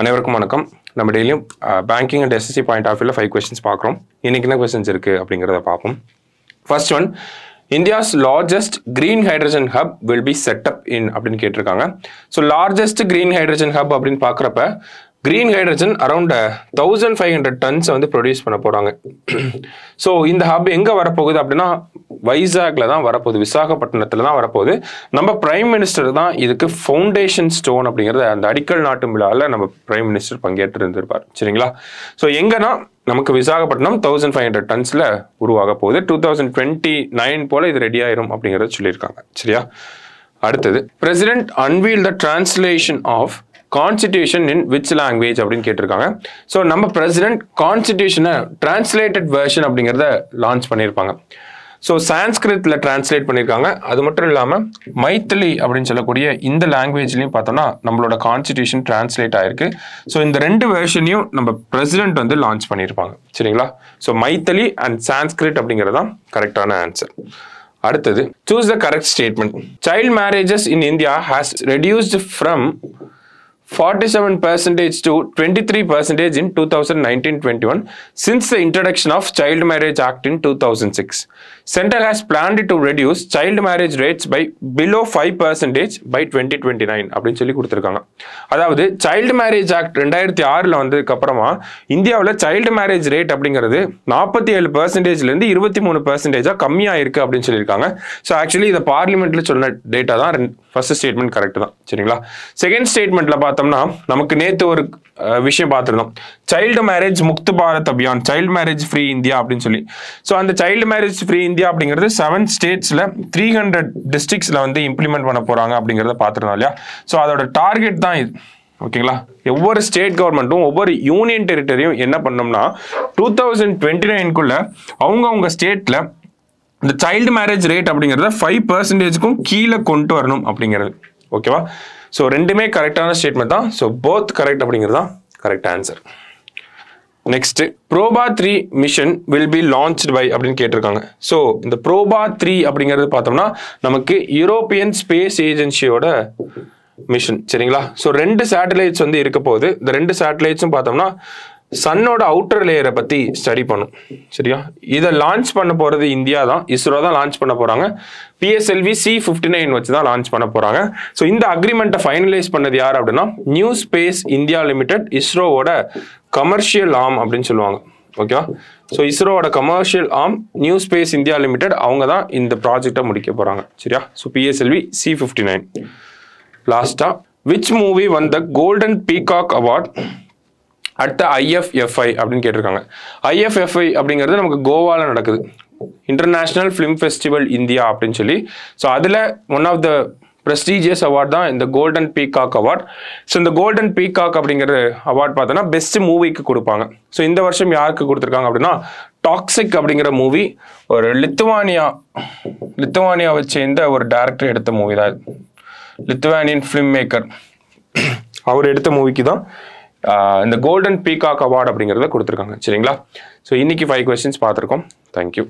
அனைவருக்கும் வணக்கம். நம்ம டெய்லியும் banking and SSC point of வியூல 5 questions பார்க்குறோம். இன்னைக்கு என்ன கொஸ்டின்ஸ் இருக்கு அப்படிங்கிறத பார்ப்போம். First one, India's largest green hydrogen hub will be set up in அப்படின்னு கேட்டிருக்காங்க. So largest green hydrogen hub அப்படின்னு பார்க்குறப்ப கிரீன் ஹைட்ரஜன் அரௌண்ட் 1500 டன்ஸ் வந்து ப்ரொடியூஸ் பண்ண போகிறாங்க. ஸோ இந்த ஹப் எங்கே வரப்போகுது அப்படின்னா வைசாக்ல தான் வரப்போகுது, விசாகப்பட்டினத்தில் தான் வரப்போகுது. நம்ம பிரைம் மினிஸ்டர் தான் இதுக்கு ஃபவுண்டேஷன் ஸ்டோன் அப்படிங்கிறத அந்த அடிக்கல் நாட்டும் விழாவில் நம்ம பிரைம் மினிஸ்டர் பங்கேற்று இருந்திருப்பார். சரிங்களா? ஸோ எங்கன்னா நமக்கு விசாகப்பட்டினம் 1500 டன்ஸில் உருவாக போகுது. 2029 போல இது ரெடி ஆயிரும் அப்படிங்கிறத சொல்லியிருக்காங்க. சரியா? அடுத்தது, president unveil the translation of constitution in which language அப்படின்னு கேட்டிருக்காங்க. ஸோ நம்ம பிரசிடென்ட் கான்ஸ்டிடியூஷனை டிரான்ஸ்லேட்டட் வெர்ஷன் அப்படிங்கிறத லான்ச் பண்ணியிருப்பாங்க. ஸோ சான்ஸ்கிரிட்ல டிரான்ஸ்லேட் பண்ணியிருக்காங்க. அது மட்டும் இல்லாமல் மைத்திலி அப்படின்னு சொல்லக்கூடிய இந்த லாங்குவேஜ்லையும் பார்த்தோம்னா நம்மளோட கான்ஸ்டிடியூஷன் டிரான்ஸ்லேட் ஆயிருக்கு. ஸோ இந்த ரெண்டு வெர்ஷனையும் நம்ம பிரசிடென்ட் வந்து லான்ச் பண்ணியிருப்பாங்க. சரிங்களா? ஸோ மைத்திலி அண்ட் சான்ஸ்கிரிட் அப்படிங்கிறதான் கரெக்டான ஆன்சர். அடுத்தது, choose the correct statement. Child marriages in India has reduced from 47% to 23% in 2019-21 since the introduction of Child Marriage Act in 2006. Center has planned to reduce child marriage rates by below 5% by 2029 அப்படின்னு சொல்லி கொடுத்துருக்காங்க. அதாவது child marriage act 2006 வந்ததுக்கு அப்புறமா இந்தியாவில் child marriage rate அப்படிங்கிறது 47%லேருந்து 23% கம்மியாக இருக்கு அப்படின்னு சொல்லியிருக்காங்க. ஸோ ஆக்சுவலி இதை பார்லிமெண்ட்ல சொன்ன டேட்டா தான். ஃபர்ஸ்ட் ஸ்டேட்மெண்ட் கரெக்ட் தான். சரிங்களா? செகண்ட் ஸ்டேட்மெண்ட்ல பார்த்தோம்னா நமக்கு நேற்று ஒரு விஷயம் பார்த்துருந்தோம், child marriage Mukt Bharat Abhiyan, child marriage free India அப்படின்னு சொல்லி. ஸோ அந்த சைல்டு மேரேஜ் ஃப்ரீ இந்தியா அப்படிங்கிறது 7 ஸ்டேட்ஸ்ல 300 டிஸ்ட்ரிக்ட்ஸ்ல வந்து இம்ப்ளிமெண்ட் பண்ண போறாங்க அப்படிங்கிறத பார்த்துருந்தோம் இல்லையா? ஸோ அதோட டார்கெட் தான் இது. ஓகேங்களா? ஒவ்வொரு ஸ்டேட் கவர்மெண்ட்டும் ஒவ்வொரு யூனியன் டெரிட்டரியும் என்ன பண்ணோம்னா 2029 அவங்க ஸ்டேட்ல இந்த சைல்டு மேரேஜ் ரேட் அப்படிங்கிறத 5%க்கும் கீழே கொண்டு வரணும் அப்படிங்கிறது. ஓகேவா? ஸோ ரெண்டுமே கரெக்டான ஸ்டேட்மெண்ட் தான். ஸோ போத் கரெக்ட் அப்படிங்கிறது தான் correct answer. Next, Proba 3 mission will be launched by அப்படின்னு கேட்டிருக்காங்க. ஸோ இந்த ப்ரோபா 3 அப்படிங்கிறது பார்த்தோம்னா நமக்கு யூரோப்பியன் ஸ்பேஸ் ஏஜென்சியோட மிஷன். சரிங்களா? ஸோ 2 சேட்டலைட்ஸ் வந்து இருக்க போகுது. இந்த 2 சேட்டலைட்ஸும் பார்த்தோம்னா சன்னோட அவுட்டர் லேயரை பற்றி ஸ்டடி பண்ணும். சரியா? இதை லான்ச் பண்ண போகிறது இந்தியா தான், இஸ்ரோ தான் லான்ச் பண்ண போகிறாங்க. PSLV C-59 வச்சு தான் லான்ச் பண்ண போகிறாங்க. ஸோ இந்த அக்ரிமெண்ட்டை ஃபைனலைஸ் பண்ணது யார் அப்படின்னா நியூ ஸ்பேஸ் இந்தியா லிமிடெட், இஸ்ரோவோட கமர்ஷியல் ஆர்ம் அப்படின்னு சொல்லுவாங்க. ஓகேவா? ஸோ இஸ்ரோவோட commercial arm New Space India Limited, அவங்க தான் இந்த ப்ராஜெக்டை முடிக்க போகிறாங்க. சரியா? So PSLV C-59. லாஸ்டா, which movie won the Golden peacock Award அடுத்த IFFI அப்படின்னு கேட்டிருக்காங்க. IFFI அப்படிங்கிறது நமக்கு கோவாவில் நடக்குது, இன்டர்நேஷ்னல் ஃபிலிம் ஃபெஸ்டிவல் இந்தியா அப்படின்னு சொல்லி. ஸோ அதில் one of the prestigious award தான் இந்த கோல்டன் பீகாக் அவார்ட். ஸோ இந்த கோல்டன் பீகாக் அப்படிங்கிற அவார்ட் பார்த்தோன்னா பெஸ்ட் மூவிக்கு கொடுப்பாங்க. ஸோ இந்த வருஷம் யாருக்கு கொடுத்துருக்காங்க அப்படின்னா டாக்ஸிக் அப்படிங்கிற மூவி ஒரு லித்துவானியாவை சேர்ந்த ஒரு டைரக்டர் எடுத்த மூவி தான். லித்துவானியன் ஃபிலிம் மேக்கர் அவர் எடுத்த மூவிக்கு தான் இந்த கோல்டன் பீகாக் அவார்டு அப்படிங்கிறத கொடுத்துருக்காங்க. சரிங்களா? ஸோ இன்னைக்கு 5 questions பார்த்துருக்கோம். தேங்க்யூ.